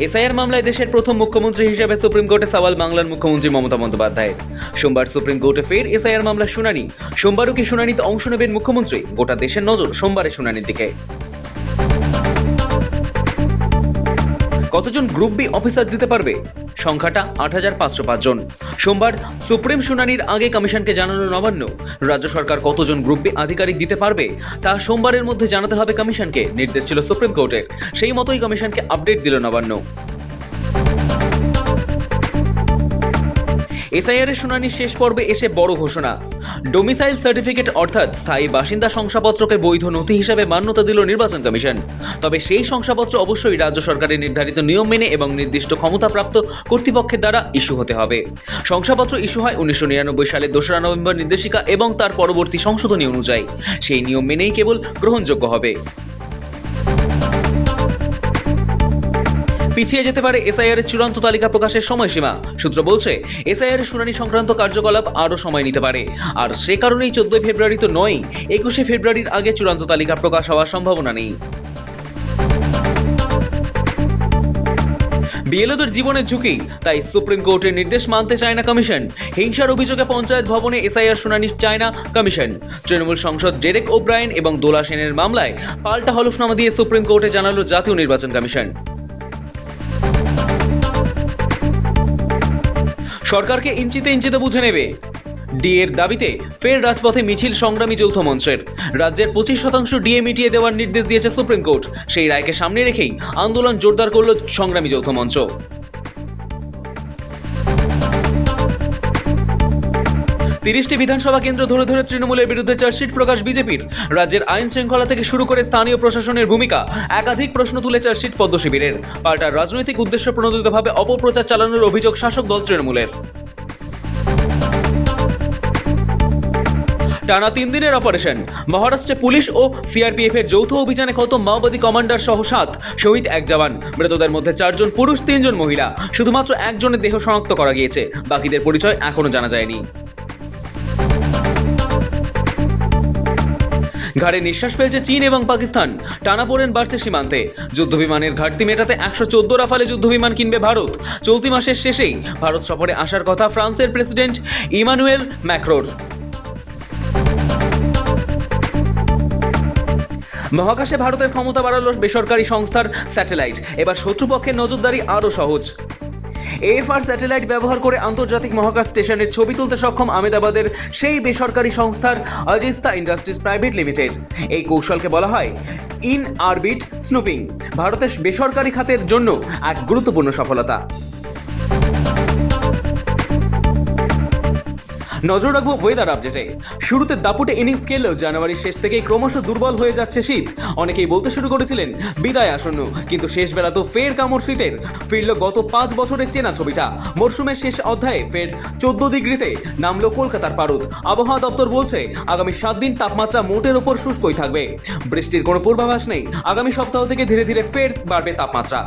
SIR মামলায় দেশের প্রথম মুখ্যমন্ত্রী হিসেবে সুপ্রিম কোর্টে সওয়াল বাংলার মুখ্যমন্ত্রী মমতা বন্দ্যোপাধ্যায়। সোমবার সুপ্রিম কোর্টে ফের এসআইআর মামলার শুনানি। সোমবারও কি শুনানিতে অংশ নেবেন মুখ্যমন্ত্রী? গোটা দেশের নজর সোমবারের শুনানির দিকে। কতজন গ্রুপ বি অফিসার দিতে পারবে? সংখ্যাটা ৮৫০৫ জন। সোমবার সুপ্রিম শুনানির আগে কমিশনকে জানানো নবান্ন, রাজ্য সরকার কতজন গ্রুপ বি আধিকারিক দিতে পারবে তা সোমবারের মধ্যে জানাতে হবে কমিশনকে, নির্দেশ ছিল সুপ্রিম কোর্টের। সেই মতোই কমিশনকে আপডেট দিল নবান্ন। এসআইআর এর শুনানির শেষ পর্বে এসে বড় ঘোষণা। ডোমিসাইল সার্টিফিকেট অর্থাৎ স্থায়ী বাসিন্দা শংসাপত্রকে বৈধ নথি হিসেবে মান্যতা দিল নির্বাচন কমিশন। তবে সেই শংসাপত্র অবশ্যই রাজ্য সরকারের নির্ধারিত নিয়ম মেনে এবং নির্দিষ্ট ক্ষমতাপ্রাপ্ত কর্তৃপক্ষের দ্বারা ইস্যু হতে হবে। শংসাপত্র ইস্যু হয় 1999 সালের 2রা নভেম্বর নির্দেশিকা এবং তার পরবর্তী সংশোধনী অনুযায়ী। সেই নিয়ম মেনেই কেবল গ্রহণযোগ্য হবে। পিছিয়ে যেতে পারে এসআইআর এর চূড়ান্ত তালিকা প্রকাশের সময়সীমা। সূত্র বলছে, এসআইআর এর শুনানি সংক্রান্ত কার্যকলাপ আরও সময় নিতে পারে। আর সে কারণেই 14 ফেব্রুয়ারি তো নয়, 21 ফেব্রুয়ারির আগে চূড়ান্ত তালিকা প্রকাশ হওয়ার সম্ভাবনা নেই। বিএলওদের জীবনের ঝুঁকি, তাই সুপ্রিম কোর্টের নির্দেশ মানতে চায় না কমিশন। হিংসার অভিযোগে পঞ্চায়েত ভবনে এসআইআর শুনানি চায় না কমিশন। তৃণমূল সাংসদ ডেরেক ওব্রায়েন এবং দোলা সেনের মামলায় পাল্টা হলফনামা দিয়ে সুপ্রিম কোর্টে জানালো জাতীয় নির্বাচন কমিশন। সরকারকে ইঞ্চিতে ইঞ্চিতে বুঝে নেবে, ডিএর দাবিতে ফের রাজপথে মিছিল সংগ্রামী যৌথ মঞ্চের। রাজ্যের 25% ডিএ মিটিয়ে দেওয়ার নির্দেশ দিয়েছে সুপ্রিম কোর্ট। সেই রায়কে সামনে রেখেই আন্দোলন জোরদার করল সংগ্রামী যৌথ মঞ্চ। 30টি বিধানসভা কেন্দ্র ধরে ধরে তৃণমূলের বিরুদ্ধে চার্জশিট প্রকাশ বিজেপির। রাজ্যের আইন শৃঙ্খলা থেকে শুরু করে স্থানীয় প্রশাসনের ভূমিকা, একাধিক প্রশ্ন তুলে চার্জশিট পদ্ম শিবিরের। পাল্টা রাজনৈতিক উদ্দেশ্য প্রণোদিতভাবে অপপ্রচার চালানোর অভিযোগ শাসক দল তৃণমূলের। টানা 3 দিনের অপারেশন। মহারাষ্ট্রে পুলিশ ও সিআরপিএফ এর যৌথ অভিযানে খতম মাওবাদী কমান্ডার সহ 7, শহীদ 1 জওয়ান। মৃতদের মধ্যে 4 জন পুরুষ, 3 জন মহিলা। শুধুমাত্র একজনের দেহ শনাক্ত করা গিয়েছে, বাকিদের পরিচয় এখনো জানা যায়নি। ঘাড়ে নিঃশ্বাস ফেলছে চীন এবং পাকিস্তান। টানাপোড়েন বাড়ছে সীমান্তে। যুদ্ধবিমানের ঘাটতি মেটাতে 114 রাফালে যুদ্ধবিমান কিনবে ভারত। চলতি মাসের শেষেই ভারত সফরে আসার কথা ফ্রান্সের প্রেসিডেন্ট ইমানুয়েল ম্যাক্রোর। মহাকাশে ভারতের ক্ষমতা বাড়ালো বেসরকারি সংস্থার স্যাটেলাইট। এবার শত্রুপক্ষের নজরদারি আরও সহজ। এএফআর স্যাটেলাইট ব্যবহার করে আন্তর্জাতিক মহাকাশ স্টেশনের ছবি তুলতে সক্ষম আহমেদাবাদের সেই বেসরকারি সংস্থার অজিস্তা ইন্ডাস্ট্রিজ প্রাইভেট লিমিটেড। এই কৌশলকে বলা হয় ইন অরবিট স্নুপিং। ভারতের বেসরকারি খাতের জন্য এক গুরুত্বপূর্ণ সফলতা। নজর রাখবো ওয়েদার আপডেটে। শুরুতে দাপুটে ইনিংস খেললেও জানুয়ারির শেষ থেকেই ক্রমশ দুর্বল হয়ে যাচ্ছে শীত। অনেকেই বলতে শুরু করেছিলেন বিদায় আসন্ন, কিন্তু শেষ বেলা তো ফের কামড় শীতের। ফিরল গত 5 বছরের চেনা ছবিটা। মরশুমের শেষ অধ্যায়ে ফের 14 ডিগ্রিতে নামলো কলকাতার পারদ। আবহাওয়া দপ্তর বলছে আগামী 7 দিন তাপমাত্রা মোটের ওপর শুষ্কই থাকবে। বৃষ্টির কোনো পূর্বাভাস নেই। আগামী সপ্তাহ থেকে ধীরে ধীরে ফের বাড়বে তাপমাত্রা।